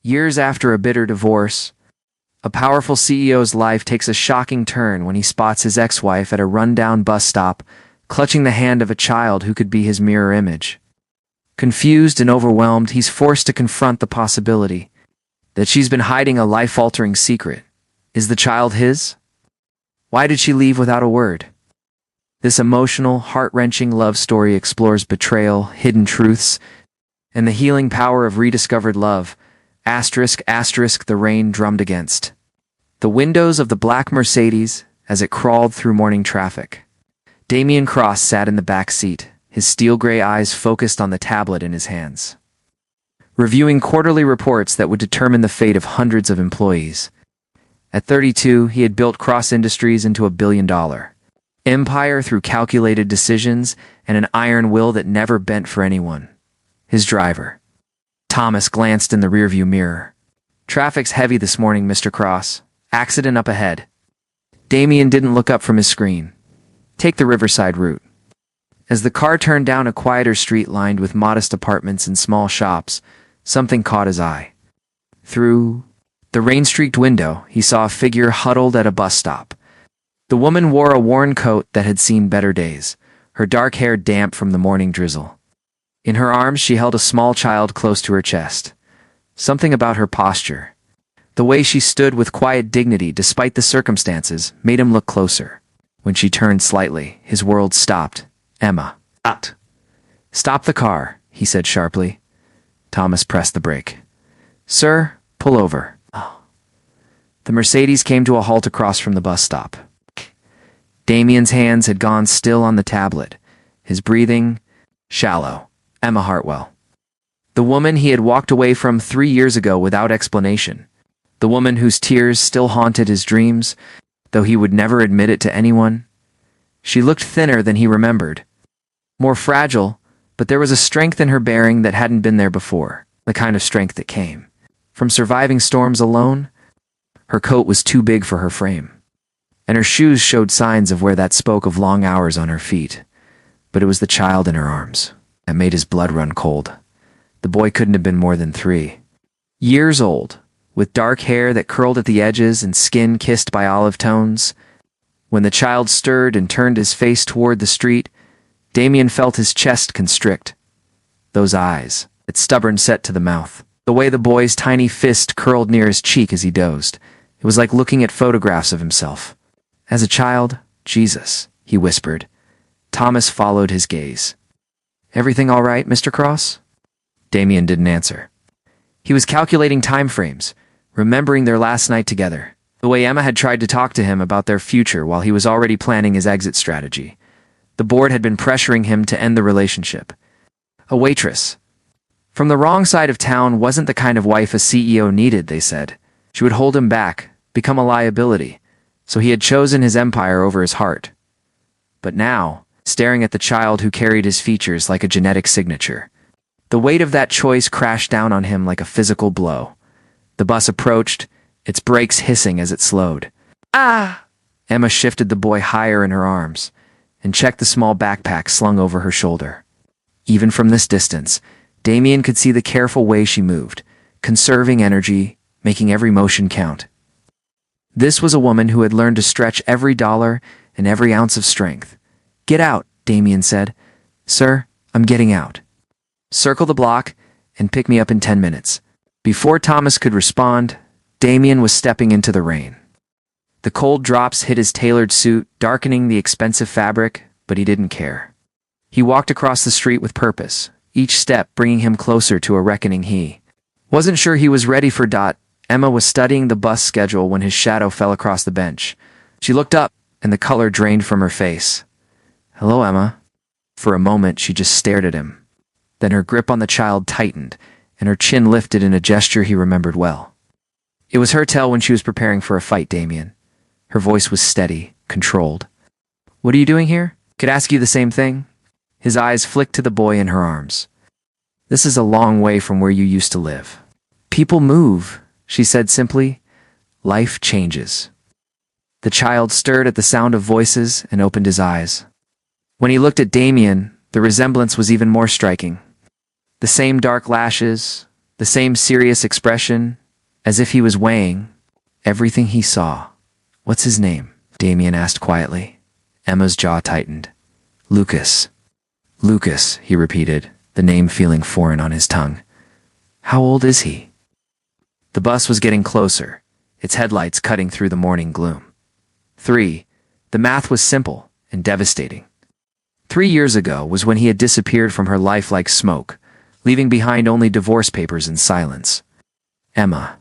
Years after a bitter divorce, a powerful CEO's life takes a shocking turn when he spots his ex-wife at a rundown bus stop, clutching the hand of a child who could be his mirror image. Confused and overwhelmed, he's forced to confront the possibility that she's been hiding a life-altering secret. Is the child his? Why did she leave without a word? This emotional, heart-wrenching love story explores betrayal, hidden truths, and the healing power of rediscovered love. The rain drummed against the windows of the black Mercedes as it crawled through morning traffic. Damien Cross sat in the back seat, his steel-gray eyes focused on the tablet in his hands, reviewing quarterly reports that would determine the fate of hundreds of employees. At 32, he had built Cross Industries into $1 billion empire through calculated decisions and an iron will that never bent for anyone. His driver, Thomas, glanced in the rearview mirror. "Traffic's heavy this morning, Mr. Cross. Accident up ahead." Damien didn't look up from his screen. "Take the Riverside route." As the car turned down a quieter street lined with modest apartments and small shops, something caught his eye. Through the rain-streaked window, he saw a figure huddled at a bus stop. The woman wore a worn coat that had seen better days, her dark hair damp from the morning drizzle. In her arms, she held a small child close to her chest. Something about her posture, the way she stood with quiet dignity despite the circumstances, made him look closer. When she turned slightly, his world stopped. "Emma." "Out." "Stop the car," he said sharply. Thomas pressed the brake. "Sir, pull over." The Mercedes came to a halt across from the bus stop. Damien's hands had gone still on the tablet, his breathing shallow. Emma Hartwell. The woman he had walked away from 3 years ago without explanation. The woman whose tears still haunted his dreams, though he would never admit it to anyone. She looked thinner than he remembered. More fragile, but there was a strength in her bearing that hadn't been there before, the kind of strength that came from surviving storms alone. Her coat was too big for her frame, and her shoes showed signs of where that spoke of long hours on her feet. But it was the child in her arms that made his blood run cold. The boy couldn't have been more than 3 years old, with dark hair that curled at the edges and skin kissed by olive tones. When the child stirred and turned his face toward the street, Damien felt his chest constrict. Those eyes, that stubborn set to the mouth, the way the boy's tiny fist curled near his cheek as he dozed. It was like looking at photographs of himself. As a child, Jesus, he whispered. Thomas followed his gaze. "Everything all right, Mr. Cross?" Damien didn't answer. He was calculating time frames, remembering their last night together, the way Emma had tried to talk to him about their future while he was already planning his exit strategy. The board had been pressuring him to end the relationship. A waitress from the wrong side of town wasn't the kind of wife a CEO needed, they said. She would hold him back, become a liability, so he had chosen his empire over his heart. But now, staring at the child who carried his features like a genetic signature, the weight of that choice crashed down on him like a physical blow. The bus approached, its brakes hissing as it slowed. "Ah!" Emma shifted the boy higher in her arms and checked the small backpack slung over her shoulder. Even from this distance, Damien could see the careful way she moved, conserving energy, making every motion count. This was a woman who had learned to stretch every dollar and every ounce of strength. "Get out," Damien said. "Sir, I'm getting out. Circle the block and pick me up in 10 minutes. Before Thomas could respond, Damien was stepping into the rain. The cold drops hit his tailored suit, darkening the expensive fabric, but he didn't care. He walked across the street with purpose, each step bringing him closer to a reckoning he wasn't sure he was ready for. Emma was studying the bus schedule when his shadow fell across the bench. She looked up, and the color drained from her face. "Hello, Emma." For a moment, she just stared at him. Then her grip on the child tightened, and her chin lifted in a gesture he remembered well. It was her tell when she was preparing for a fight, Damien. Her voice was steady, controlled. "What are you doing here? Could ask you the same thing." His eyes flicked to the boy in her arms. "This is a long way from where you used to live." "People move," she said simply. "Life changes." The child stirred at the sound of voices and opened his eyes. When he looked at Damien, the resemblance was even more striking. The same dark lashes, The same serious expression, as if he was weighing everything he saw. "What's his name?" Damien asked quietly. Emma's jaw tightened. "Lucas." "Lucas," he repeated, the name feeling foreign on his tongue. "How old is he?" The bus was getting closer, its headlights cutting through the morning gloom. 3. The math was simple and devastating. 3 years ago was when he had disappeared from her life like smoke, leaving behind only divorce papers and silence. "Emma."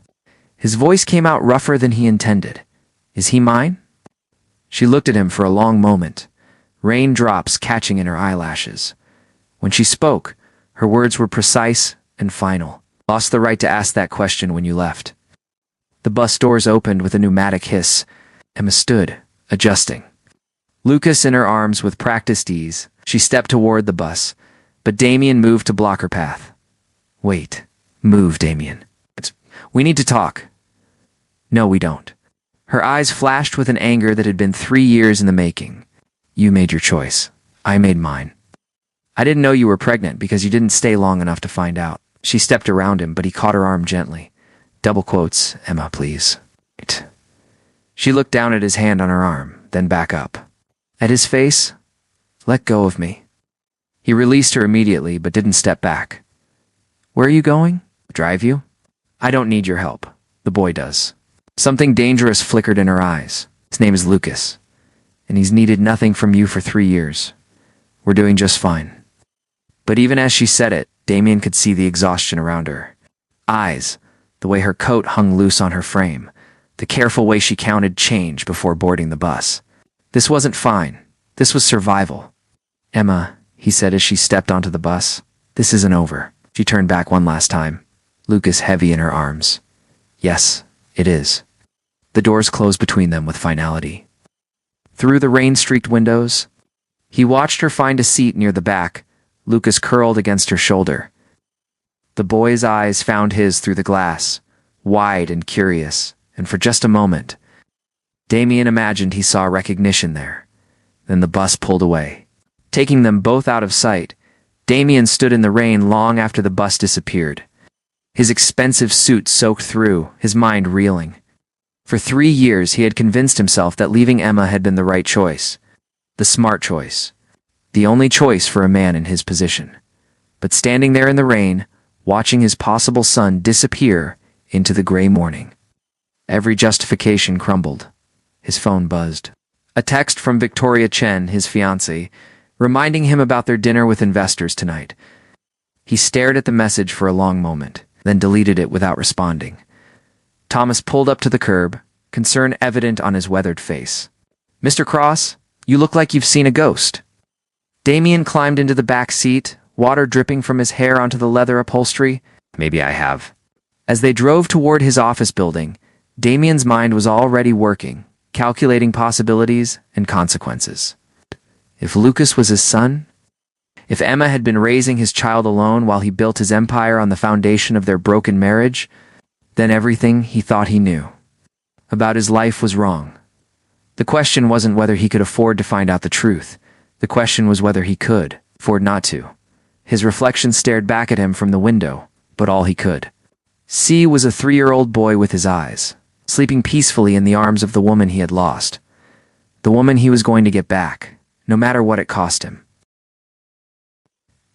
His voice came out rougher than he intended. "Is he mine?" She looked at him for a long moment, raindrops catching in her eyelashes. When she spoke, her words were precise and final. "Lost the right to ask that question when you left." The bus doors opened with a pneumatic hiss. Emma stood, adjusting. Lucas in her arms with practiced ease, she stepped toward the bus, but Damien moved to block her path. "Wait. Move, Damien. We need to talk." "No, we don't." Her eyes flashed with an anger that had been 3 years in the making. "You made your choice. I made mine. I didn't know you were pregnant because you didn't stay long enough to find out." She stepped around him, but he caught her arm gently. Double quotes, "Emma, please." Wait. She looked down at his hand on her arm, then back up. At his face, "Let go of me." He released her immediately, but didn't step back. "Where are you going? Drive you?" "I don't need your help. The boy does." Something dangerous flickered in her eyes. "His name is Lucas, and he's needed nothing from you for 3 years. We're doing just fine." But even as she said it, Damien could see the exhaustion around her eyes, the way her coat hung loose on her frame, the careful way she counted change before boarding the bus. This wasn't fine. This was survival. "Emma," he said as she stepped onto the bus, "this isn't over." She turned back one last time, Lucas heavy in her arms. "Yes, it is." The doors closed between them with finality. Through the rain-streaked windows, he watched her find a seat near the back, Lucas curled against her shoulder. The boy's eyes found his through the glass, wide and curious, and for just a moment, Damien imagined he saw recognition there. Then the bus pulled away. Taking them both out of sight, Damien stood in the rain long after the bus disappeared. His expensive suit soaked through, his mind reeling. For 3 years he had convinced himself that leaving Emma had been the right choice, the smart choice, the only choice for a man in his position. But standing there in the rain, watching his possible son disappear into the gray morning, every justification crumbled. His phone buzzed. A text from Victoria Chen, his fiancée, reminding him about their dinner with investors tonight. He stared at the message for a long moment, then deleted it without responding. Thomas pulled up to the curb, concern evident on his weathered face. "Mr. Cross, you look like you've seen a ghost." Damien climbed into the back seat, water dripping from his hair onto the leather upholstery. "Maybe I have." As they drove toward his office building, Damien's mind was already working, calculating possibilities and consequences. If Lucas was his son? If Emma had been raising his child alone while he built his empire on the foundation of their broken marriage, then everything he thought he knew about his life was wrong. The question wasn't whether he could afford to find out the truth. The question was whether he could afford not to. His reflection stared back at him from the window, but all he could see was a 3-year-old boy with his eyes, sleeping peacefully in the arms of the woman he had lost, the woman he was going to get back, no matter what it cost him.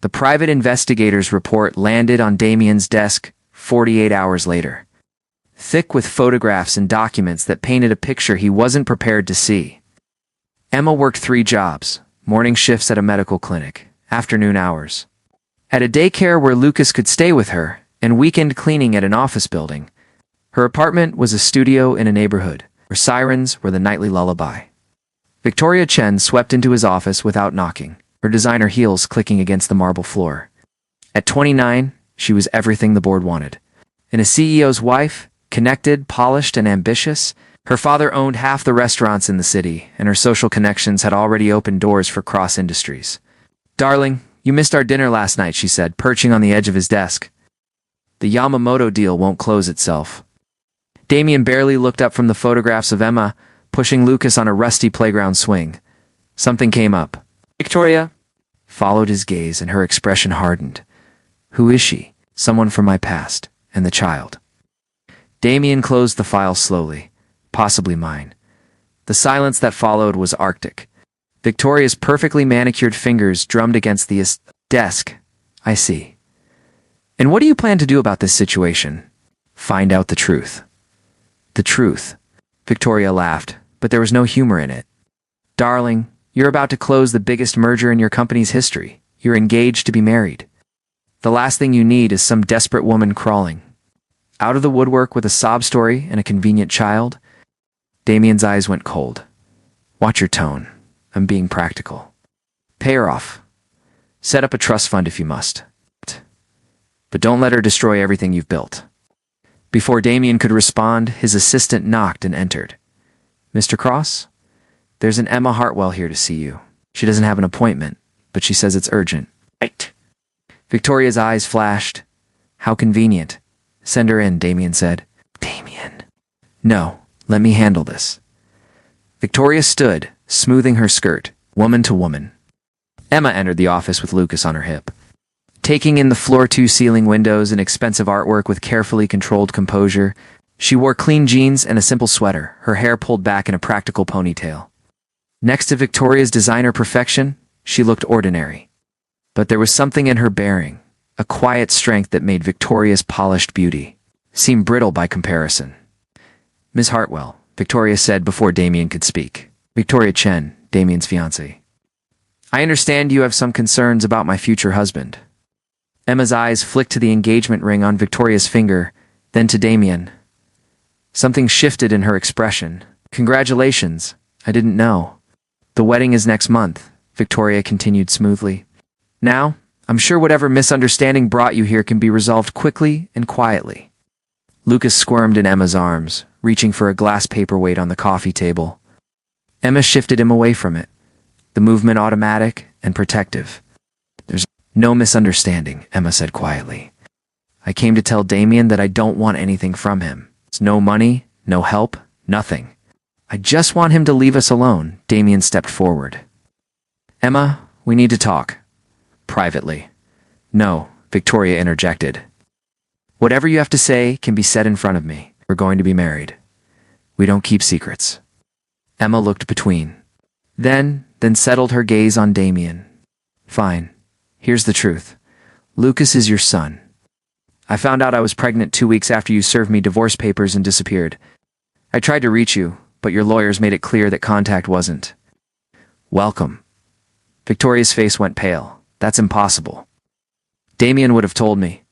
The private investigator's report landed on Damien's desk 48 hours later, thick with photographs and documents that painted a picture he wasn't prepared to see. Emma worked 3 jobs, morning shifts at a medical clinic, afternoon hours at a daycare where Lucas could stay with her, and weekend cleaning at an office building. Her apartment was a studio in a neighborhood where sirens were the nightly lullaby. Victoria Chen swept into his office without knocking, her designer heels clicking against the marble floor. At 29, she was everything the board wanted. And a CEO's wife, connected, polished, and ambitious, her father owned half the restaurants in the city, and her social connections had already opened doors for cross-industries. "Darling, you missed our dinner last night," she said, perching on the edge of his desk. "The Yamamoto deal won't close itself." Damien barely looked up from the photographs of Emma, pushing Lucas on a rusty playground swing. Something came up. "Victoria?" Followed his gaze, and her expression hardened. "Who is she?" someone from my past, and the child. Damien closed the file slowly, possibly mine. The silence that followed was arctic. Victoria's perfectly manicured fingers drummed against the desk. I see. And what do you plan to do about this situation? Find out the truth. The truth. Victoria laughed, but there was no humor in it. Darling, you're about to close the biggest merger in your company's history. You're engaged to be married. The last thing you need is some desperate woman crawling out of the woodwork with a sob story and a convenient child. Damien's eyes went cold. Watch your tone. I'm being practical. Pay her off. Set up a trust fund if you must. But don't let her destroy everything you've built. Before Damien could respond, his assistant knocked and entered. Mr. Cross? There's an Emma Hartwell here to see you. She doesn't have an appointment, but she says it's urgent. Right. Victoria's eyes flashed. How convenient. Send her in, Damien said. Damien. No, let me handle this. Victoria stood, smoothing her skirt, woman to woman. Emma entered the office with Lucas on her hip. Taking in the floor-to-ceiling windows and expensive artwork with carefully controlled composure, she wore clean jeans and a simple sweater, her hair pulled back in a practical ponytail. Next to Victoria's designer perfection, she looked ordinary. But there was something in her bearing, a quiet strength that made Victoria's polished beauty seem brittle by comparison. Miss Hartwell, Victoria said before Damien could speak. Victoria Chen, Damien's fiancée. I understand you have some concerns about my future husband. Emma's eyes flicked to the engagement ring on Victoria's finger, then to Damien. Something shifted in her expression. Congratulations, I didn't know. The wedding is next month, Victoria continued smoothly. Now, I'm sure whatever misunderstanding brought you here can be resolved quickly and quietly. Lucas squirmed in Emma's arms, reaching for a glass paperweight on the coffee table. Emma shifted him away from it, the movement automatic and protective. There's no misunderstanding, Emma said quietly. I came to tell Damien that I don't want anything from him. It's no money, no help, nothing. I just want him to leave us alone. Damien stepped forward. Emma, we need to talk. Privately. No, Victoria interjected. Whatever you have to say can be said in front of me. We're going to be married. We don't keep secrets. Emma looked between. Then settled her gaze on Damien. Fine. Here's the truth. Lucas is your son. I found out I was pregnant 2 weeks after you served me divorce papers and disappeared. I tried to reach you, but your lawyers made it clear that contact wasn't welcome. Victoria's face went pale. That's impossible. Damien would have told me.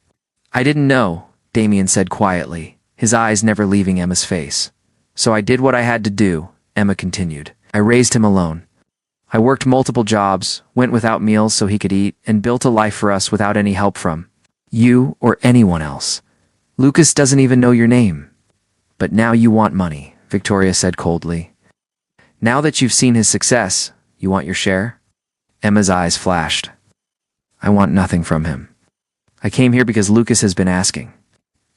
I didn't know, Damien said quietly, his eyes never leaving Emma's face. So I did what I had to do, Emma continued. I raised him alone. I worked multiple jobs, went without meals so he could eat, and built a life for us without any help from you or anyone else. Lucas doesn't even know your name. But now you want money, Victoria said coldly. Now that you've seen his success, you want your share? Emma's eyes flashed. I want nothing from him. I came here because Lucas has been asking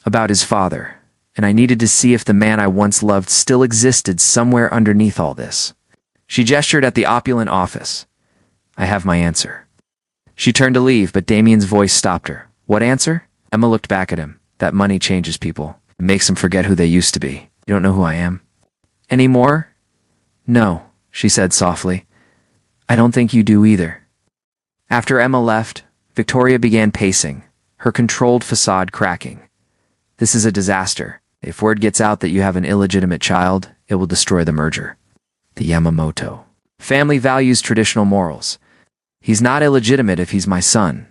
about his father, and I needed to see if the man I once loved still existed somewhere underneath all this. She gestured at the opulent office. I have my answer. She turned to leave, but Damien's voice stopped her. What answer? Emma looked back at him. That money changes people. It makes them forget who they used to be. You don't know who I am? Anymore? No, she said softly. I don't think you do either. After Emma left, Victoria began pacing, her controlled facade cracking. This is a disaster. If word gets out that you have an illegitimate child, it will destroy the merger. The Yamamoto family values traditional morals. He's not illegitimate if he's my son.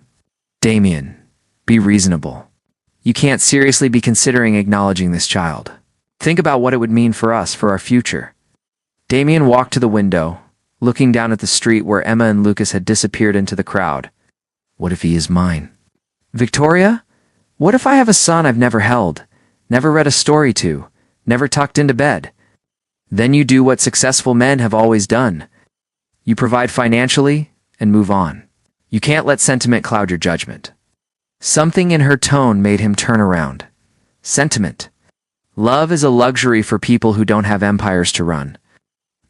Damien, be reasonable. You can't seriously be considering acknowledging this child. Think about what it would mean for us, for our future. Damien walked to the window, looking down at the street where Emma and Lucas had disappeared into the crowd. What if he is mine? Victoria? What if I have a son I've never held, never read a story to, never tucked into bed? Then you do what successful men have always done. You provide financially and move on. You can't let sentiment cloud your judgment. Something in her tone made him turn around. Sentiment. Love is a luxury for people who don't have empires to run.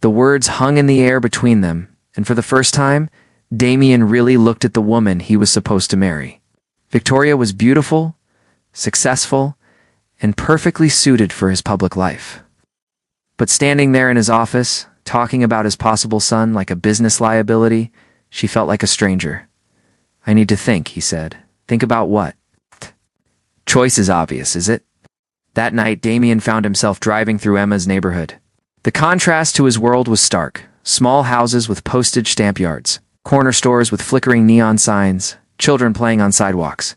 The words hung in the air between them, and for the first time, Damien really looked at the woman he was supposed to marry. Victoria was beautiful, successful, and perfectly suited for his public life. But standing there in his office, talking about his possible son like a business liability, she felt like a stranger. "I need to think," he said. "Think about what?" "Choice is obvious, is it?" That night, Damien found himself driving through Emma's neighborhood. The contrast to his world was stark. Small houses with postage stamp yards, corner stores with flickering neon signs, children playing on sidewalks.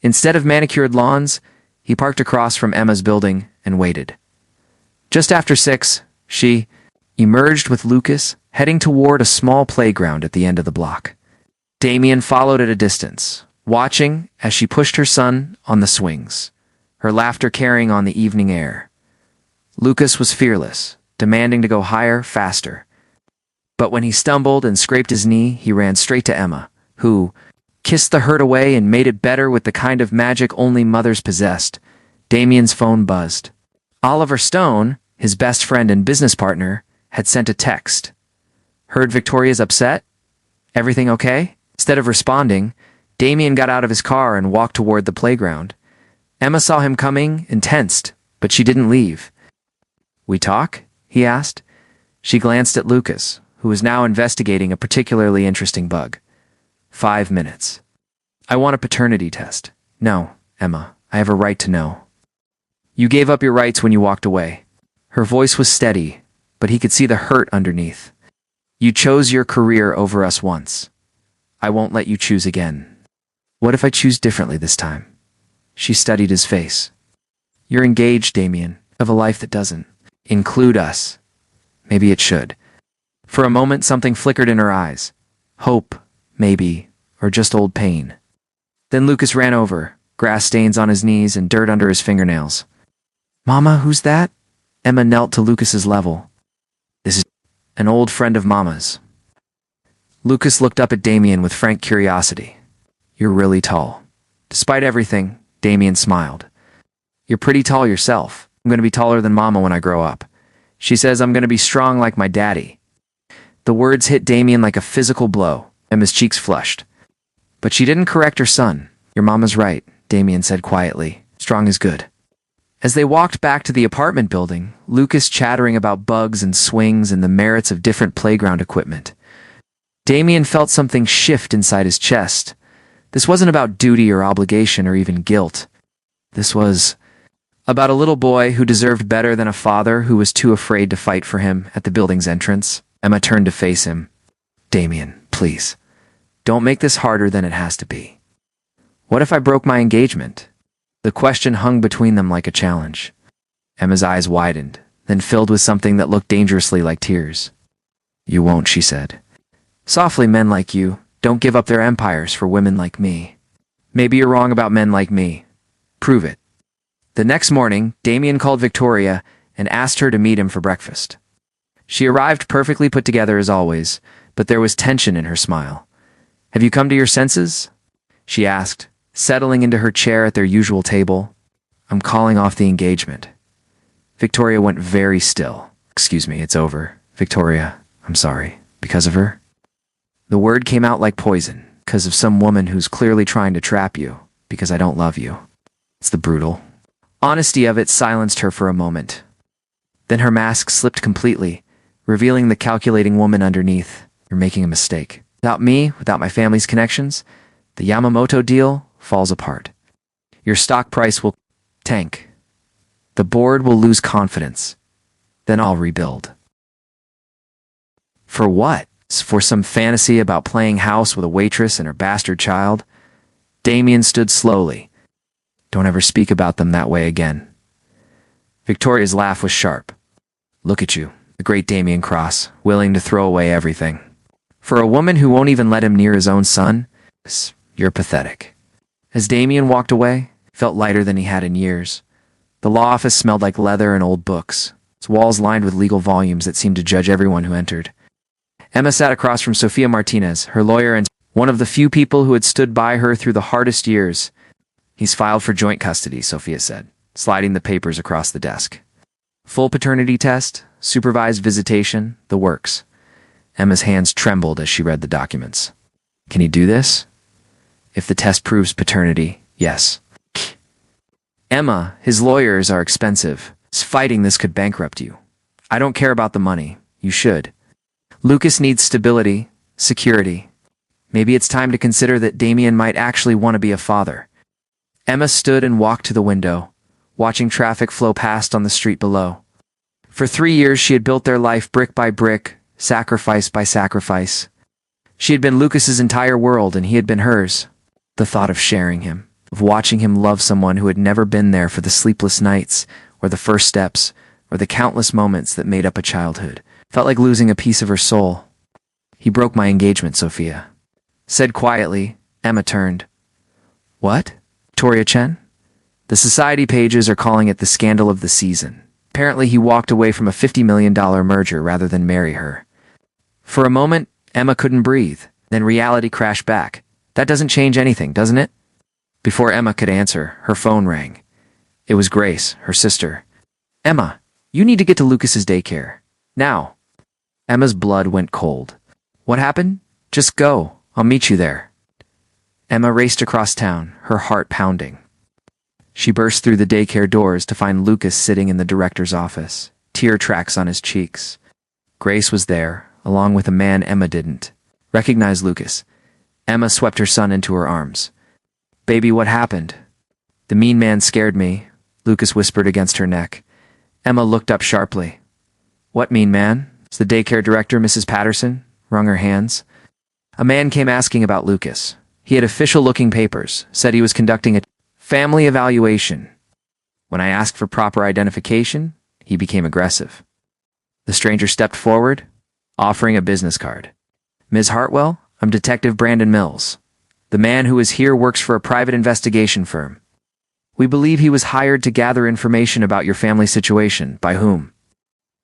Instead of manicured lawns, he parked across from Emma's building and waited. Just after 6, she emerged with Lucas, heading toward a small playground at the end of the block. Damien followed at a distance, watching as she pushed her son on the swings, her laughter carrying on the evening air. Lucas was fearless, demanding to go higher, faster. But when he stumbled and scraped his knee, he ran straight to Emma, who kissed the hurt away and made it better with the kind of magic only mothers possessed. Damien's phone buzzed. Oliver Stone, his best friend and business partner, had sent a text. "Heard Victoria's upset? Everything okay?" Instead of responding, Damien got out of his car and walked toward the playground. Emma saw him coming and tensed, but she didn't leave. "We talk?" he asked. She glanced at Lucas, who was now investigating a particularly interesting bug. 5 minutes. "I want a paternity test." "No, Emma, I have a right to know." "You gave up your rights when you walked away." Her voice was steady, but he could see the hurt underneath. "You chose your career over us once. I won't let you choose again." "What if I choose differently this time?" She studied his face. "You're engaged, Damien, of a life that doesn't include us." Maybe it should. For a moment, something flickered in her eyes. Hope, maybe, or just old pain. Then Lucas ran over, grass stains on his knees and dirt under his fingernails. "Mama, who's that?" Emma knelt to Lucas's level. "This is an old friend of Mama's." Lucas looked up at Damien with frank curiosity. "You're really tall." Despite everything, Damien smiled. "You're pretty tall yourself. I'm going to be taller than Mama when I grow up. She says I'm going to be strong like my daddy." The words hit Damien like a physical blow. Emma's cheeks flushed. But she didn't correct her son. "Your Mama's right," Damien said quietly. "Strong is good." As they walked back to the apartment building, Lucas chattering about bugs and swings and the merits of different playground equipment, Damien felt something shift inside his chest. This wasn't about duty or obligation or even guilt. This was about a little boy who deserved better than a father who was too afraid to fight for him at the building's entrance. Emma turned to face him. "Damien, please, don't make this harder than it has to be. What if I broke my engagement?" The question hung between them like a challenge. Emma's eyes widened, then filled with something that looked dangerously like tears. "You won't," she said. "Softly, men like you don't give up their empires for women like me." "Maybe you're wrong about men like me. Prove it." The next morning, Damien called Victoria and asked her to meet him for breakfast. She arrived perfectly put together as always, but there was tension in her smile. "Have you come to your senses?" she asked, settling into her chair at their usual table. "I'm calling off the engagement." Victoria went very still. "Excuse me, it's over. Victoria, I'm sorry. Because of her?" The word came out like poison. "Because of some woman who's clearly trying to trap you. Because I don't love you." It's the brutal honesty of it silenced her for a moment. Then her mask slipped completely, revealing the calculating woman underneath. "You're making a mistake. Without me, without my family's connections, the Yamamoto deal falls apart. Your stock price will tank. The board will lose confidence. Then I'll rebuild." For what? For some fantasy about playing house with a waitress and her bastard child? Damien stood slowly. "Don't ever speak about them that way again." Victoria's laugh was sharp. "Look at you, the great Damien Cross, willing to throw away everything. For a woman who won't even let him near his own son? You're pathetic." As Damien walked away, he felt lighter than he had in years. The law office smelled like leather and old books, its walls lined with legal volumes that seemed to judge everyone who entered. Emma sat across from Sofia Martinez, her lawyer and one of the few people who had stood by her through the hardest years. "He's filed for joint custody," Sofia said, sliding the papers across the desk. "Full paternity test, supervised visitation, the works." Emma's hands trembled as she read the documents. "Can he do this?" "If the test proves paternity, yes." Emma, his lawyers are expensive. Fighting this could bankrupt you. I don't care about the money. You should. Lucas needs stability, security. Maybe it's time to consider that Damien might actually want to be a father. Emma stood and walked to the window, watching traffic flow past on the street below. For 3 years she had built their life brick by brick, sacrifice by sacrifice. She had been Lucas's entire world and he had been hers. The thought of sharing him, of watching him love someone who had never been there for the sleepless nights, or the first steps, or the countless moments that made up a childhood, felt like losing a piece of her soul. He broke my engagement, Sophia. Said quietly. Emma turned. What? Victoria Chen? The society pages are calling it the scandal of the season. Apparently he walked away from a $50 million merger rather than marry her. For a moment, Emma couldn't breathe. Then reality crashed back. That doesn't change anything, doesn't it? Before Emma could answer, her phone rang. It was Grace, her sister. Emma, you need to get to Lucas's daycare. Now. Emma's blood went cold. What happened? Just go. I'll meet you there. Emma raced across town, her heart pounding. She burst through the daycare doors to find Lucas sitting in the director's office, tear tracks on his cheeks. Grace was there, along with a man Emma didn't recognize. Lucas. Emma swept her son into her arms. Baby, what happened? The mean man scared me, Lucas whispered against her neck. Emma looked up sharply. What mean man? It's the daycare director, Mrs. Patterson, wrung her hands. A man came asking about Lucas. He had official-looking papers, said he was conducting a family evaluation. When I asked for proper identification, he became aggressive. The stranger stepped forward, offering a business card. Ms. Hartwell, I'm Detective Brandon Mills. The man who is here works for a private investigation firm. We believe he was hired to gather information about your family situation. By whom?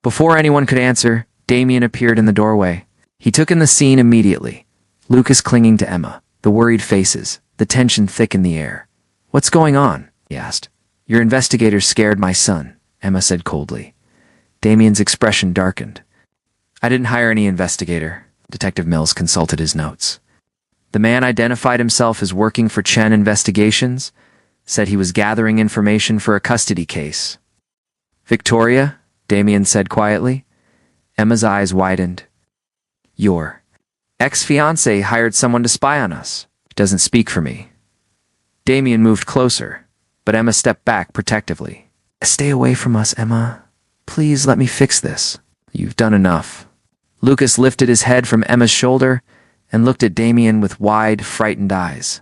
Before anyone could answer, Damien appeared in the doorway. He took in the scene immediately. Lucas clinging to Emma, the worried faces, the tension thick in the air. What's going on? He asked. Your investigators scared my son, Emma said coldly. Damien's expression darkened. I didn't hire any investigator. Detective Mills consulted his notes. The man identified himself as working for Chen Investigations, said he was gathering information for a custody case. Victoria, Damien said quietly. Emma's eyes widened. Your ex-fiancé hired someone to spy on us. Doesn't speak for me. Damien moved closer, but Emma stepped back protectively. Stay away from us, Emma. Please let me fix this. You've done enough. Lucas lifted his head from Emma's shoulder and looked at Damien with wide, frightened eyes.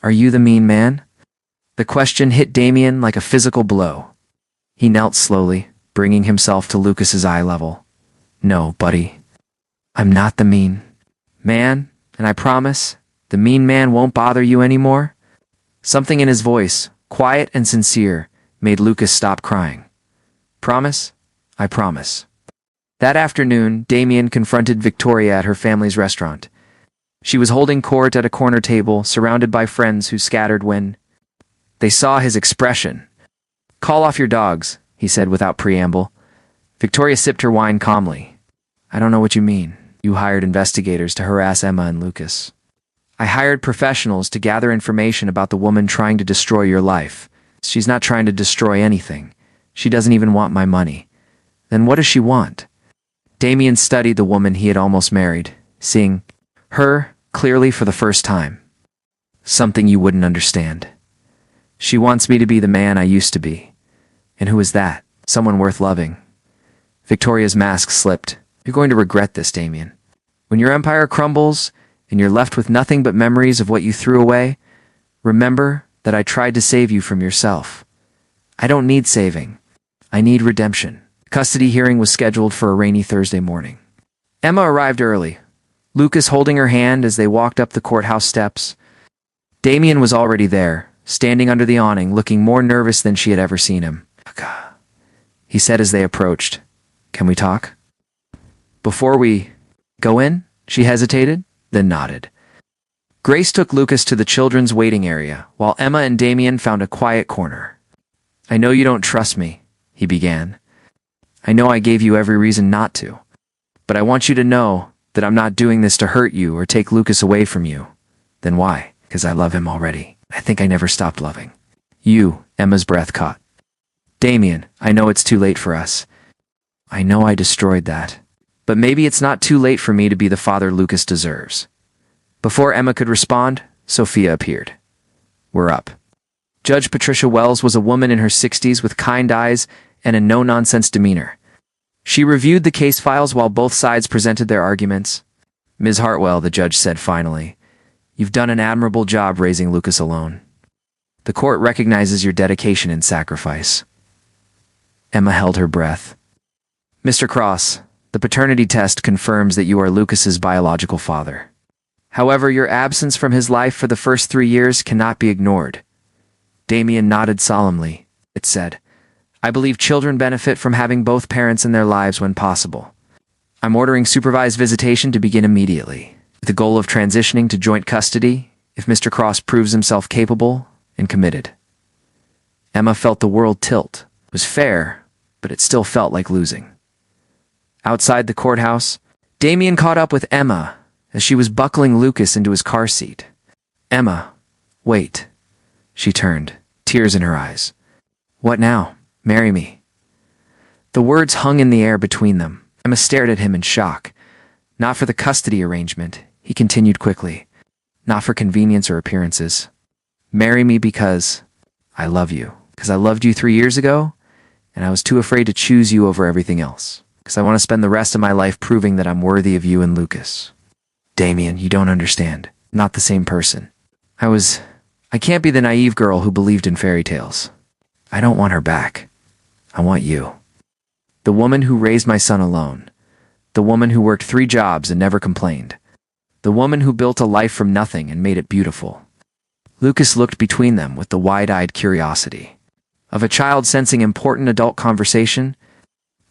Are you the mean man? The question hit Damien like a physical blow. He knelt slowly, bringing himself to Lucas's eye level. No, buddy. I'm not the mean man, and I promise, the mean man won't bother you anymore. Something in his voice, quiet and sincere, made Lucas stop crying. Promise? I promise. That afternoon, Damien confronted Victoria at her family's restaurant. She was holding court at a corner table, surrounded by friends who scattered when they saw his expression. Call off your dogs, he said without preamble. Victoria sipped her wine calmly. I don't know what you mean. You hired investigators to harass Emma and Lucas. I hired professionals to gather information about the woman trying to destroy your life. She's not trying to destroy anything. She doesn't even want my money. Then what does she want? Damien studied the woman he had almost married, seeing her clearly for the first time. Something you wouldn't understand. She wants me to be the man I used to be. And who is that? Someone worth loving. Victoria's mask slipped. You're going to regret this, Damien. When your empire crumbles and you're left with nothing but memories of what you threw away, remember that I tried to save you from yourself. I don't need saving. I need redemption. Custody hearing was scheduled for a rainy Thursday morning. Emma arrived early, Lucas holding her hand as they walked up the courthouse steps. Damien was already there, standing under the awning, looking more nervous than she had ever seen him. He said as they approached, Can we talk? Before we go in, she hesitated, then nodded. Grace took Lucas to the children's waiting area, while Emma and Damien found a quiet corner. I know you don't trust me, he began. I know I gave you every reason not to, but I want you to know that I'm not doing this to hurt you or take Lucas away from you. Then why? Because I love him already. I think I never stopped loving Emma's breath caught. Damien, I know it's too late for us. I know I destroyed that. But maybe it's not too late for me to be the father Lucas deserves. Before Emma could respond, Sophia appeared. We're up. Judge Patricia Wells was a woman in her 60s with kind eyes and a no-nonsense demeanor. She reviewed the case files while both sides presented their arguments. Ms. Hartwell, the judge said finally, you've done an admirable job raising Lucas alone. The court recognizes your dedication and sacrifice. Emma held her breath. Mr. Cross, the paternity test confirms that you are Lucas's biological father. However, your absence from his life for the first 3 years cannot be ignored. Damien nodded solemnly. It said, I believe children benefit from having both parents in their lives when possible. I'm ordering supervised visitation to begin immediately, with the goal of transitioning to joint custody if Mr. Cross proves himself capable and committed. Emma felt the world tilt. It was fair, but it still felt like losing. Outside the courthouse, Damien caught up with Emma as she was buckling Lucas into his car seat. Emma, wait. She turned, tears in her eyes. What now? Marry me. The words hung in the air between them. Emma stared at him in shock. Not for the custody arrangement, he continued quickly. Not for convenience or appearances. Marry me because I love you. Because I loved you 3 years ago, and I was too afraid to choose you over everything else. Because I want to spend the rest of my life proving that I'm worthy of you and Lucas. Damien, you don't understand. Not the same person. I can't be the naive girl who believed in fairy tales. I don't want her back. I want you. The woman who raised my son alone. The woman who worked 3 jobs and never complained. The woman who built a life from nothing and made it beautiful. Lucas looked between them with the wide-eyed curiosity of a child sensing important adult conversation.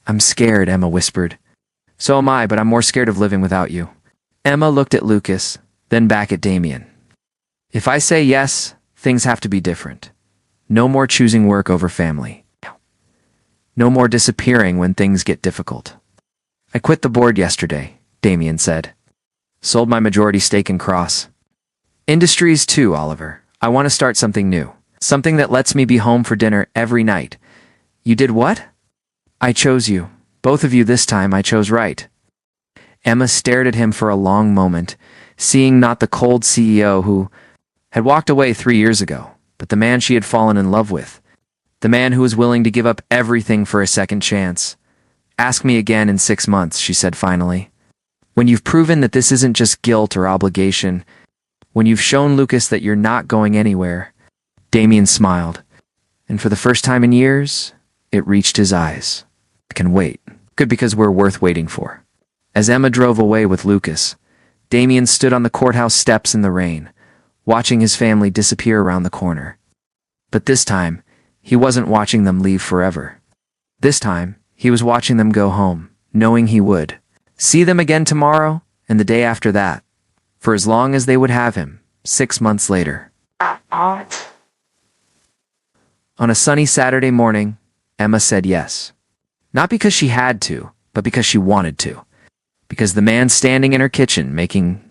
I'm scared, Emma whispered. So am I, but I'm more scared of living without you. Emma looked at Lucas, then back at Damien. If I say yes, things have to be different. No more choosing work over family. No more disappearing when things get difficult. I quit the board yesterday, Damien said. Sold my majority stake in Cross. Industries too, Oliver. I want to start something new. Something that lets me be home for dinner every night. You did what? I chose you. Both of you this time I chose right. Emma stared at him for a long moment, seeing not the cold CEO who had walked away 3 years ago, but the man she had fallen in love with. The man who was willing to give up everything for a second chance. Ask me again in 6 months, she said finally. When you've proven that this isn't just guilt or obligation, when you've shown Lucas that you're not going anywhere. Damien smiled, and for the first time in years, it reached his eyes. I can wait. Good, because we're worth waiting for. As Emma drove away with Lucas, Damien stood on the courthouse steps in the rain, watching his family disappear around the corner. But this time, he wasn't watching them leave forever. This time, he was watching them go home, knowing he would see them again tomorrow and the day after that, for as long as they would have him, 6 months later. On a sunny Saturday morning, Emma said yes. Not because she had to, but because she wanted to. Because the man standing in her kitchen making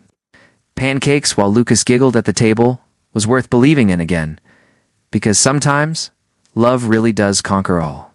pancakes while Lucas giggled at the table was worth believing in again. Because sometimes, love really does conquer all.